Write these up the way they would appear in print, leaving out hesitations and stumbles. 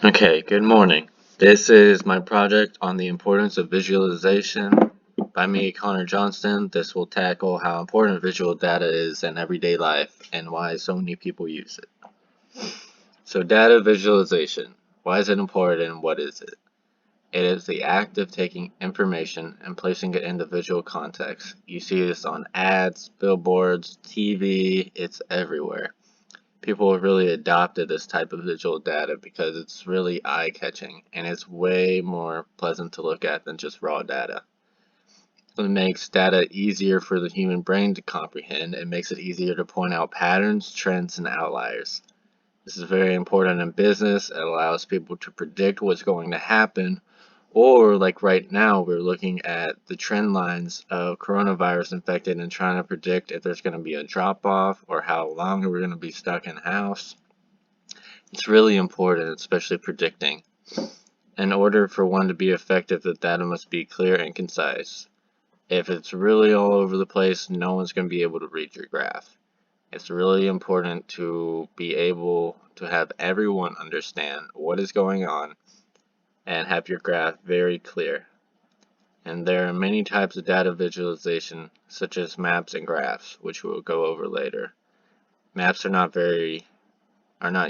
Okay, good morning. This is my project on the importance of visualization by me, Connor Johnston. This will tackle how important visual data is in everyday life and why so many people use it. So, data visualization. Why is it important and what is it? It is the act of taking information and placing it into visual context. You see this on ads, billboards, TV, it's everywhere. People have really adopted this type of visual data because it's really eye-catching and it's way more pleasant to look at than just raw data. It makes data easier for the human brain to comprehend. It makes it easier to point out patterns, trends, and outliers. This is very important in business. It allows people to predict what's going to happen, or like right now, we're looking at the trend lines of coronavirus infected and trying to predict if there's going to be a drop off or how long we're going to be stuck in house. It's really important, especially predicting. In order for one to be effective, the data must be clear and concise. If it's really all over the place, no one's going to be able to read your graph. It's really important to be able to have everyone understand what is going on and have your graph very clear. And there are many types of data visualization, such as maps and graphs, which we'll go over later. Maps are not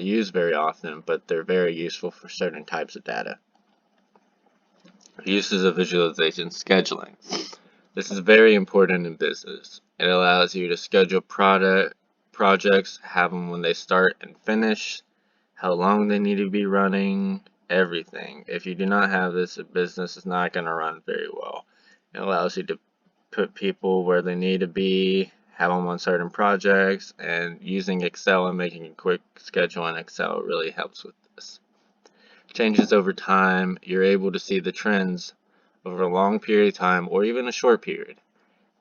used very often, but they're very useful for certain types of data. Uses of visualization scheduling. This is very important in business. It allows you to schedule projects, have them when they start and finish, how long they need to be running, everything. If you do not have this, a business is not going to run very well. It allows you to put people where they need to be, have them on certain projects, and using Excel and making a quick schedule in Excel really helps with this. Changes over time, you're able to see the trends over a long period of time or even a short period.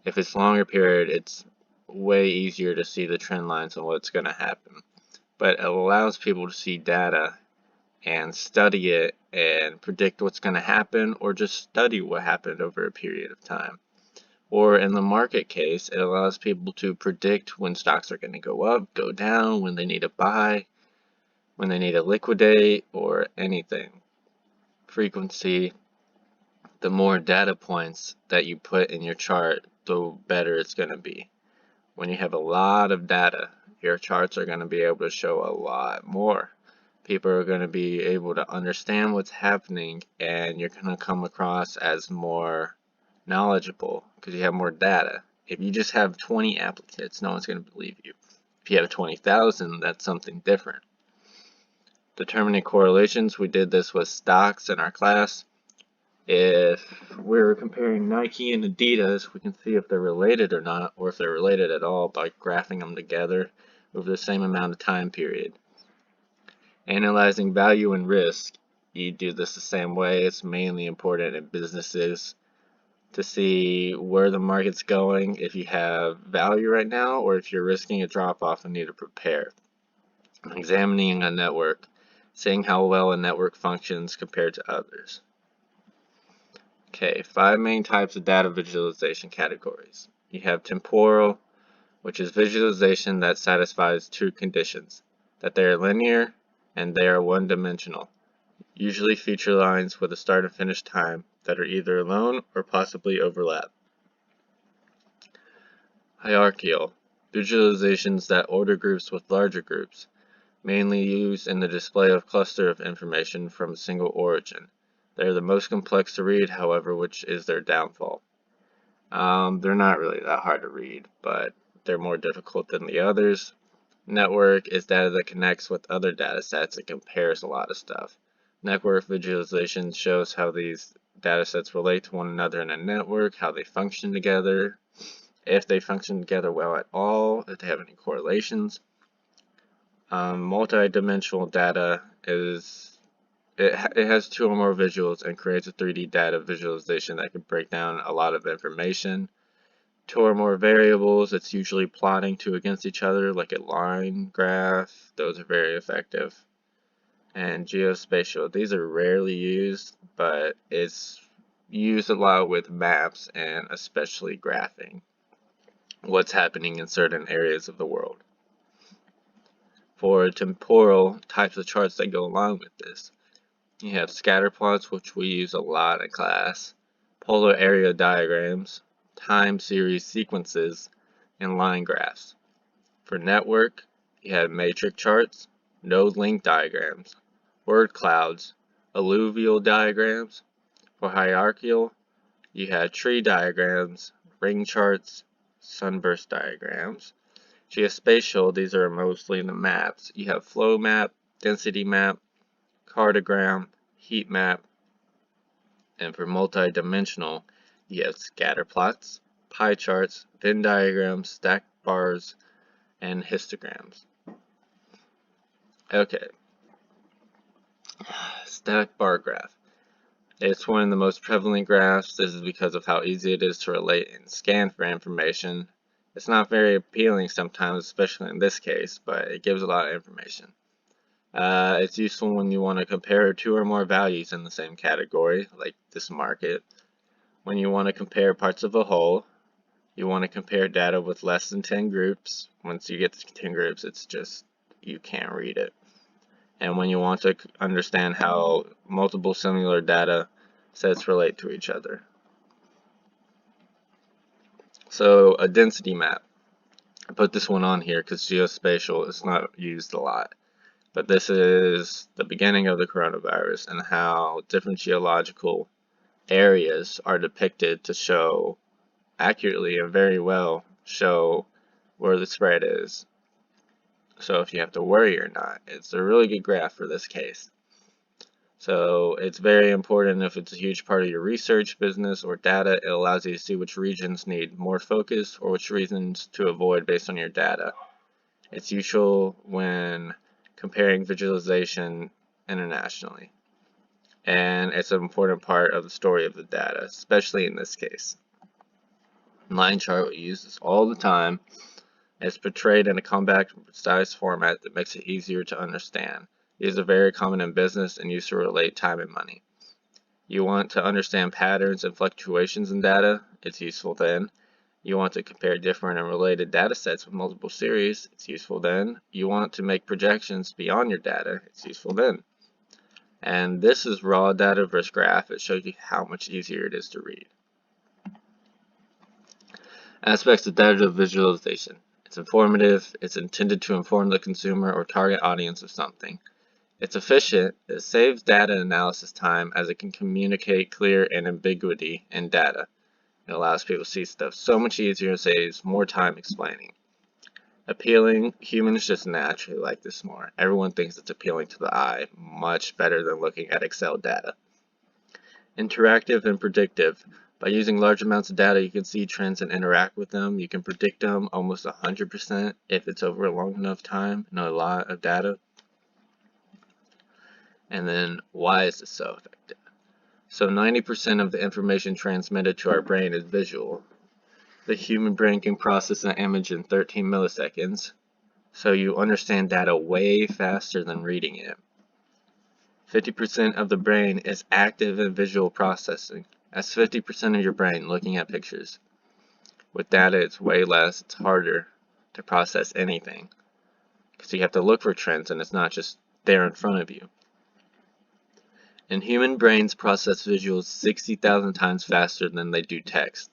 If it's a longer period, it's way easier to see the trend lines and what's going to happen. But it allows people to see data and study it and predict what's going to happen or just study what happened over a period of time. Or in the market case, it allows people to predict when stocks are going to go up, go down, when they need to buy, when they need to liquidate, or anything. Frequency, the more data points that you put in your chart, the better it's going to be. When you have a lot of data, your charts are going to be able to show a lot more. People are going to be able to understand what's happening, and you're going to come across as more knowledgeable because you have more data. If you just have 20 applicants, no one's going to believe you. If you have 20,000, that's something different. Determining correlations, we did this with stocks in our class. If we're comparing Nike and Adidas, we can see if they're related or not, or if they're related at all by graphing them together over the same amount of time period. Analyzing value and risk, you do this the same way. It's mainly important in businesses to see where the market's going, if you have value right now, or if you're risking a drop off and need to prepare. Examining a network, seeing how well a network functions compared to others. Okay, 5 main types of data visualization categories. You have temporal, which is visualization that satisfies two conditions, that they are linear and they are one-dimensional, usually feature lines with a start and finish time that are either alone or possibly overlap. Hierarchical, visualizations that order groups with larger groups, mainly used in the display of cluster of information from a single origin. They are the most complex to read, however, which is their downfall. They're not really that hard to read, but they're more difficult than the others. Network is data that connects with other data sets and compares a lot of stuff. Network visualization shows how these data sets relate to one another in a network, how they function together, if they function together well at all, if they have any correlations. Multi-dimensional data it has two or more visuals and creates a 3D data visualization that can break down a lot of information. Two or more variables, it's usually plotting two against each other like a line graph. Those are very effective. And geospatial, these are rarely used, but it's used a lot with maps and especially graphing what's happening in certain areas of the world. For temporal, types of charts that go along with this. You have scatter plots, which we use a lot in class, polar area diagrams, time series sequences, and line graphs. For network, you have matrix charts, node link diagrams, word clouds, alluvial diagrams. For hierarchical, you have tree diagrams, ring charts, sunburst diagrams. Geospatial, these are mostly the maps. You have flow map, density map, cartogram, heat map, and for multi-dimensional, you have scatter plots, pie charts, Venn diagrams, stacked bars, and histograms. Okay, stacked bar graph. It's one of the most prevalent graphs. This is because of how easy it is to relate and scan for information. It's not very appealing sometimes, especially in this case, but it gives a lot of information. It's useful when you want to compare two or more values in the same category, like this market. When you want to compare parts of a whole, you want to compare data with less than 10 groups. Once you get to 10 groups, it's just, you can't read it. And when you want to understand how multiple similar data sets relate to each other. So a density map. I put this one on here because geospatial is not used a lot. But this is the beginning of the coronavirus and how different geological areas are depicted to show accurately and very well show where the spread is. So if you have to worry or not, it's a really good graph for this case. So it's very important if it's a huge part of your research, business, or data. It allows you to see which regions need more focus or which regions to avoid based on your data. It's useful when comparing visualization internationally. And it's an important part of the story of the data, especially in this case. Line chart, we use this all the time. It's portrayed in a compact size format that makes it easier to understand. These are very common in business and used to relate time and money. You want to understand patterns and fluctuations in data, it's useful then. You want to compare different and related data sets with multiple series, it's useful then. You want to make projections beyond your data, it's useful then. And this is raw data versus graph. It shows you how much easier it is to read. Aspects of data visualization. It's informative, it's intended to inform the consumer or target audience of something. It's efficient, it saves data analysis time as it can communicate clear and ambiguity in data. It allows people to see stuff so much easier and saves more time explaining. Appealing, humans just naturally like this more. Everyone thinks it's appealing to the eye, much better than looking at Excel data. Interactive and predictive. By using large amounts of data, you can see trends and interact with them. You can predict them almost 100% if it's over a long enough time and a lot of data. And then, why is this so effective? So 90% of the information transmitted to our brain is visual. The human brain can process an image in 13 milliseconds, so you understand data way faster than reading it. 50% of the brain is active in visual processing. That's 50% of your brain looking at pictures. With data, it's way less. It's harder to process anything because you have to look for trends and it's not just there in front of you. And human brains process visuals 60,000 times faster than they do text.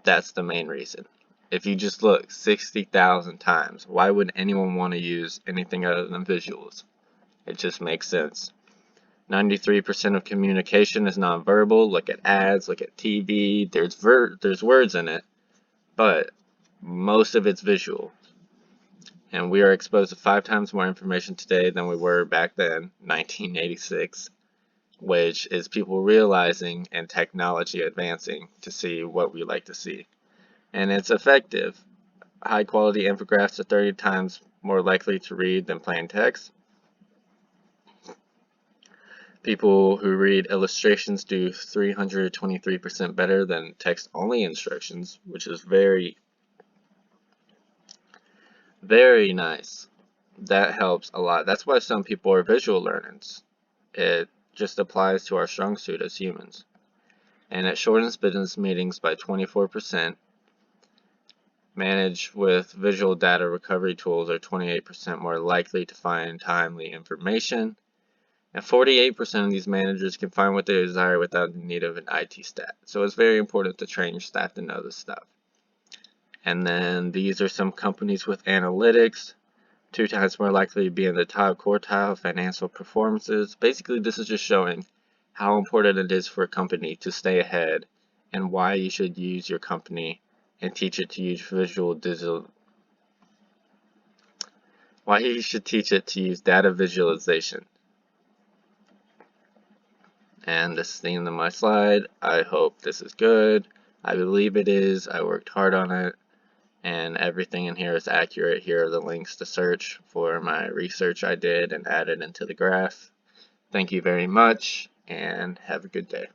That's the main reason. If you just look 60,000 times, why would anyone want to use anything other than visuals? It just makes sense. 93% of communication is nonverbal. Look at ads, look at TV. There's words in it, but most of it's visual. And we are exposed to 5 times more information today than we were back then, 1986, which is people realizing and technology advancing to see what we like to see. And it's effective. High quality infographics are 30 times more likely to read than plain text. People who read illustrations do 323% better than text-only instructions, which is very, very nice. That helps a lot. That's why some people are visual learners. It just applies to our strong suit as humans. And it shortens business meetings by 24%. Managed with visual data recovery tools are 28% more likely to find timely information. And 48% of these managers can find what they desire without the need of an IT staff. So it's very important to train your staff to know this stuff. And then these are some companies with analytics. 2 times more likely to be in the top quartile of financial performances. Basically, this is just showing how important it is for a company to stay ahead and why you should use your company and teach it to use why you should teach it to use data visualization. And this is the end of my slide. I hope this is good. I believe it is. I worked hard on it. And everything in here is accurate. Here are the links to search for my research I did and added into the graph. Thank you very much, and have a good day.